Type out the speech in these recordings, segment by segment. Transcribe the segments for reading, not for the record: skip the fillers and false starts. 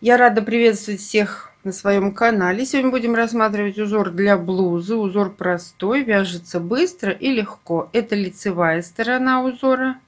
Я рада приветствовать всех на своем канале. Сегодня будем рассматривать узор для блузы. Узор простой, вяжется быстро и легко. Это лицевая сторона узора,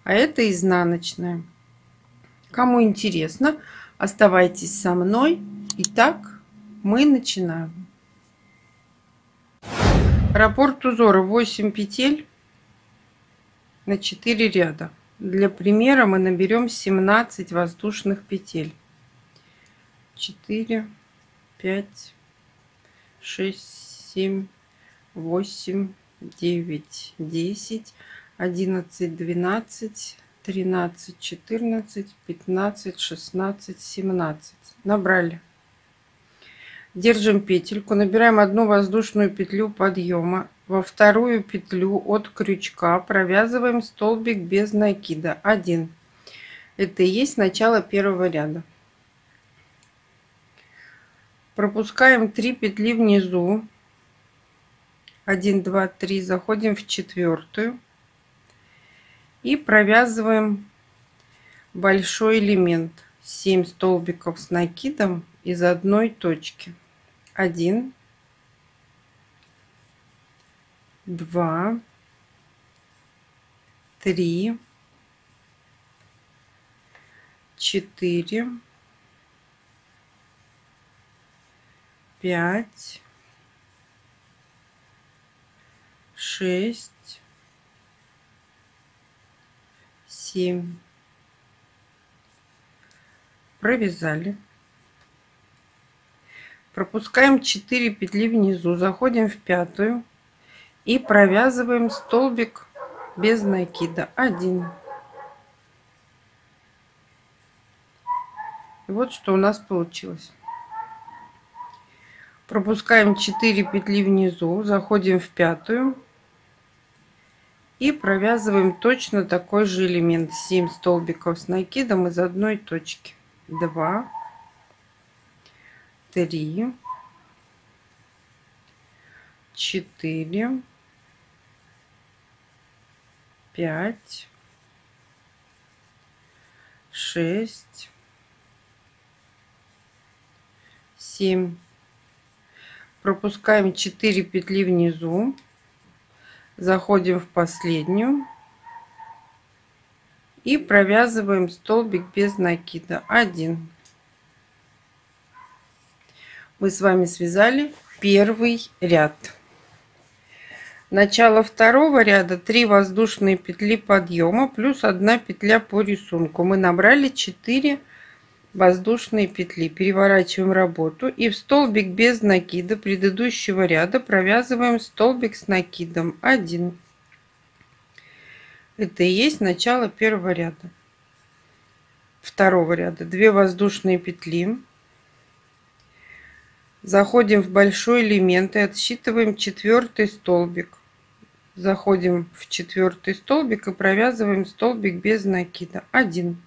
а это изнаночная. Кому интересно, оставайтесь со мной. Итак, мы начинаем. Раппорт узора 8 петель на 4 ряда. Для примера мы наберем 17 воздушных петель. 4, 5, 6, 7, 8, 9, 10, 11, 12, 13, 14, 15, 16, 17. Набрали. Держим петельку, набираем одну воздушную петлю подъема. Во вторую петлю от крючка провязываем столбик без накида. 1. Это и есть начало первого ряда. Пропускаем 3 петли внизу. 1, 2, 3. Заходим в четвертую. И провязываем большой элемент. 7 столбиков с накидом из одной точки. 1, 2, 3, 4, 5, 6, 7. Провязали. Пропускаем 4 петли внизу, заходим в пятую и провязываем столбик без накида. 1. И вот что у нас получилось. Пропускаем 4 петли внизу, заходим в пятую и провязываем точно такой же элемент. 7 столбиков с накидом из одной точки. 2, 3, 4, 5, 6, 7. Пропускаем 4 петли внизу, заходим в последнюю и провязываем столбик без накида. 1. Мы с вами связали первый ряд. Начало второго ряда 3 воздушные петли подъема плюс 1 петля по рисунку. Мы набрали 4 воздушные петли. Переворачиваем работу и в столбик без накида предыдущего ряда провязываем столбик с накидом. 1. Это и есть начало первого ряда. Второго ряда 2 воздушные петли. Заходим в большой элемент и отсчитываем 4 столбик. Заходим в 4 столбик и провязываем столбик без накида. 1.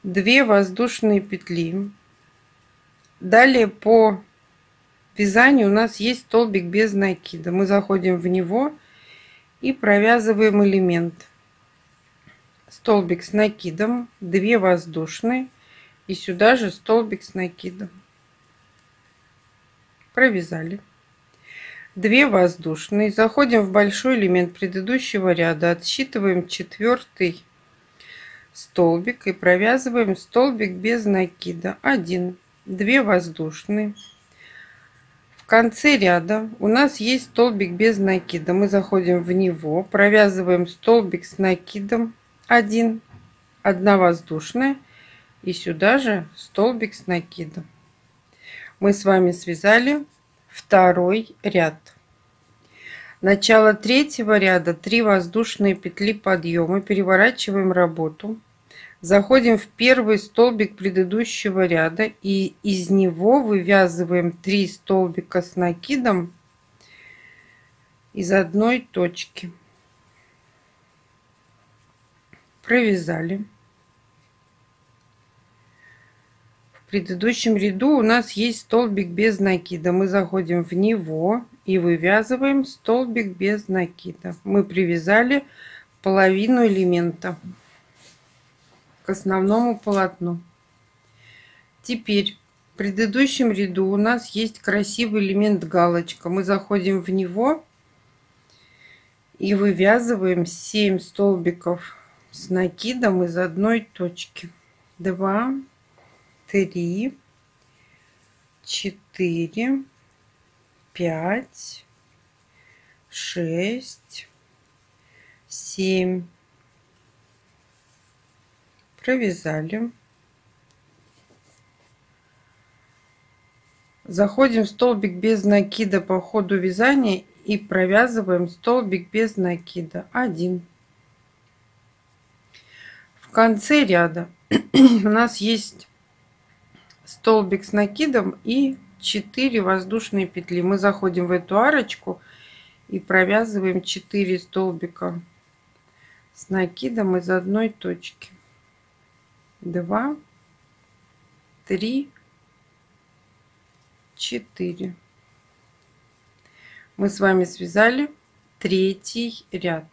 2 воздушные петли. Далее по вязанию у нас есть столбик без накида. Мы заходим в него и провязываем элемент. Столбик с накидом, 2 воздушные и сюда же столбик с накидом. Провязали. 2 воздушные. Заходим в большой элемент предыдущего ряда, отсчитываем 4 столбик и провязываем столбик без накида. 1. 2 воздушные. В конце ряда у нас есть столбик без накида. Мы заходим в него, провязываем столбик с накидом. 1. 1 воздушная и сюда же столбик с накидом. Мы с вами связали второй ряд. Начало третьего ряда 3 воздушные петли подъема. Переворачиваем работу. Заходим в первый столбик предыдущего ряда и из него вывязываем 3 столбика с накидом из одной точки. Провязали. В предыдущем ряду у нас есть столбик без накида. Мы заходим в него и вывязываем столбик без накида. Мы привязали половину элемента к основному полотну. Теперь в предыдущем ряду у нас есть красивый элемент галочка. Мы заходим в него и вывязываем 7 столбиков с накидом из одной точки. 2, 3, 4, 5, 6, 7. Провязали. Заходим в столбик без накида по ходу вязания и провязываем столбик без накида 1. В конце ряда у нас есть столбик с накидом и 4 воздушные петли. Мы заходим в эту арочку и провязываем 4 столбика с накидом из одной точки. 2, 3, 4. Мы с вами связали третий ряд.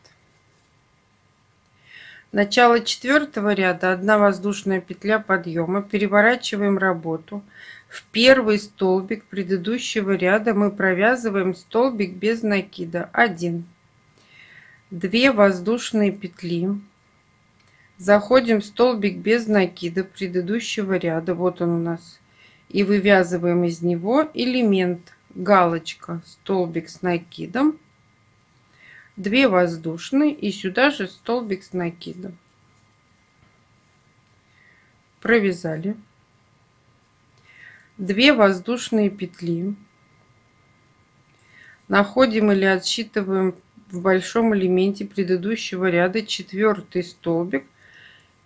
Начало четвертого ряда, 1 воздушная петля подъема, переворачиваем работу. В первый столбик предыдущего ряда мы провязываем столбик без накида 1. 2 воздушные петли. Заходим в столбик без накида предыдущего ряда, вот он у нас, и вывязываем из него элемент галочка, столбик с накидом, 2 воздушные и сюда же столбик с накидом. Провязали. 2 воздушные петли. Находим или отсчитываем в большом элементе предыдущего ряда 4 столбик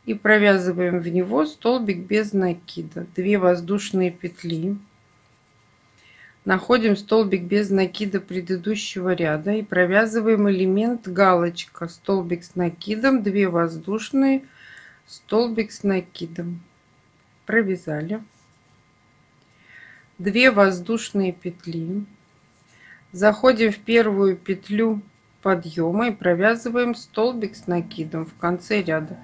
и провязываем в него столбик без накида. 2 воздушные петли. Находим столбик без накида предыдущего ряда и провязываем элемент галочка, столбик с накидом, 2 воздушные, столбик с накидом. Провязали. 2 воздушные петли. Заходим в первую петлю подъема и провязываем столбик с накидом в конце ряда.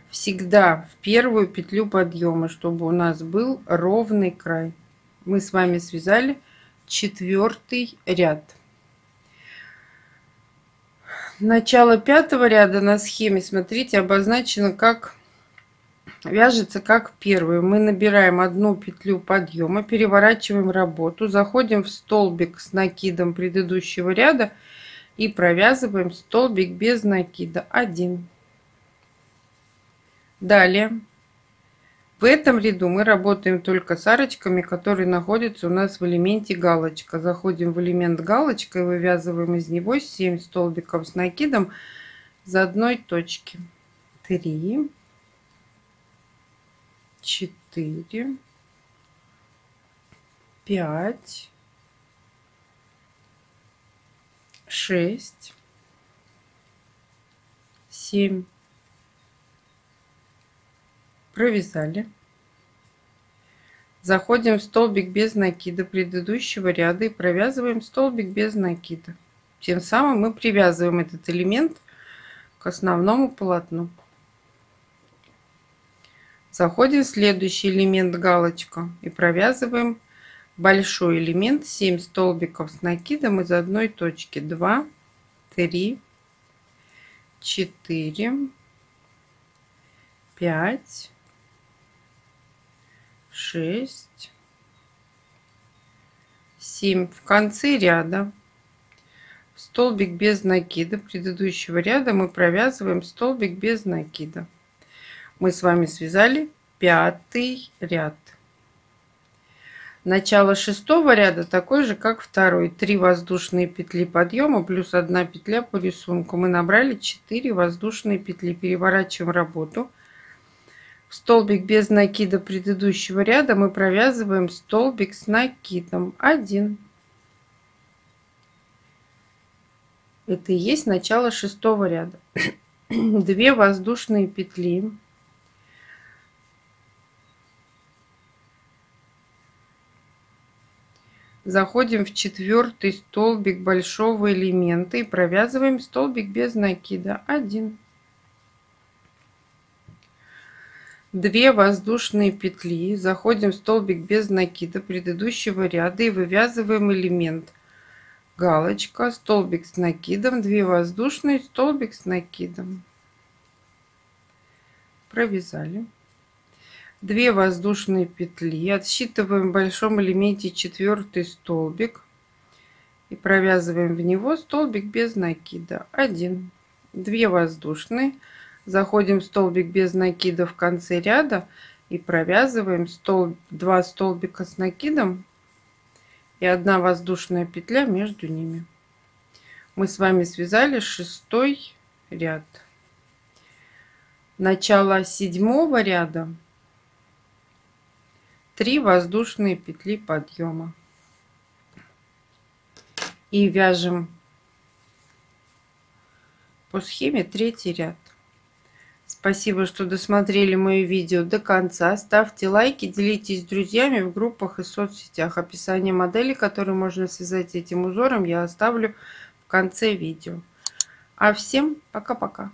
Всегда в первую петлю подъема, чтобы у нас был ровный край. Мы с вами связали 4 ряд. Начало 5 ряда на схеме, смотрите, обозначено как вяжется как первый. Мы набираем 1 петлю подъема, переворачиваем работу, заходим в столбик с накидом предыдущего ряда и провязываем столбик без накида 1. Далее в этом ряду мы работаем только с арочками, которые находятся у нас в элементе галочка. Заходим в элемент галочка и вывязываем из него 7 столбиков с накидом из одной точки. 3, 4, 5, 6, 7. Провязали. Заходим в столбик без накида предыдущего ряда и провязываем столбик без накида. Тем самым мы привязываем этот элемент к основному полотну. Заходим в следующий элемент галочка и провязываем большой элемент 7 столбиков с накидом из одной точки. 2, 3, 4, 5, 6, 7. В конце ряда в столбик без накида предыдущего ряда мы провязываем столбик без накида. Мы с вами связали 5 ряд. Начало 6 ряда такой же, как 2. 3 воздушные петли подъема плюс 1 петля по рисунку. Мы набрали 4 воздушные петли. Переворачиваем работу. В столбик без накида предыдущего ряда мы провязываем столбик с накидом 1. Это и есть начало 6 ряда. 2 воздушные петли. Заходим в 4 столбик большого элемента и провязываем столбик без накида 1. 2 воздушные петли, заходим в столбик без накида предыдущего ряда и вывязываем элемент галочка, столбик с накидом, 2 воздушные, столбик с накидом, провязали. 2 воздушные петли, отсчитываем в большом элементе 4 столбик и провязываем в него столбик без накида, 1, 2 воздушные, заходим в столбик без накида в конце ряда и провязываем 2 столбика с накидом и 1 воздушная петля между ними. Мы с вами связали 6-й ряд. Начало 7-го ряда, 3 воздушные петли подъема и вяжем по схеме 3-й ряд. Спасибо, что досмотрели мое видео до конца. Ставьте лайки, делитесь с друзьями в группах и соцсетях. Описание модели, которую можно связать этим узором, я оставлю в конце видео. А всем пока-пока.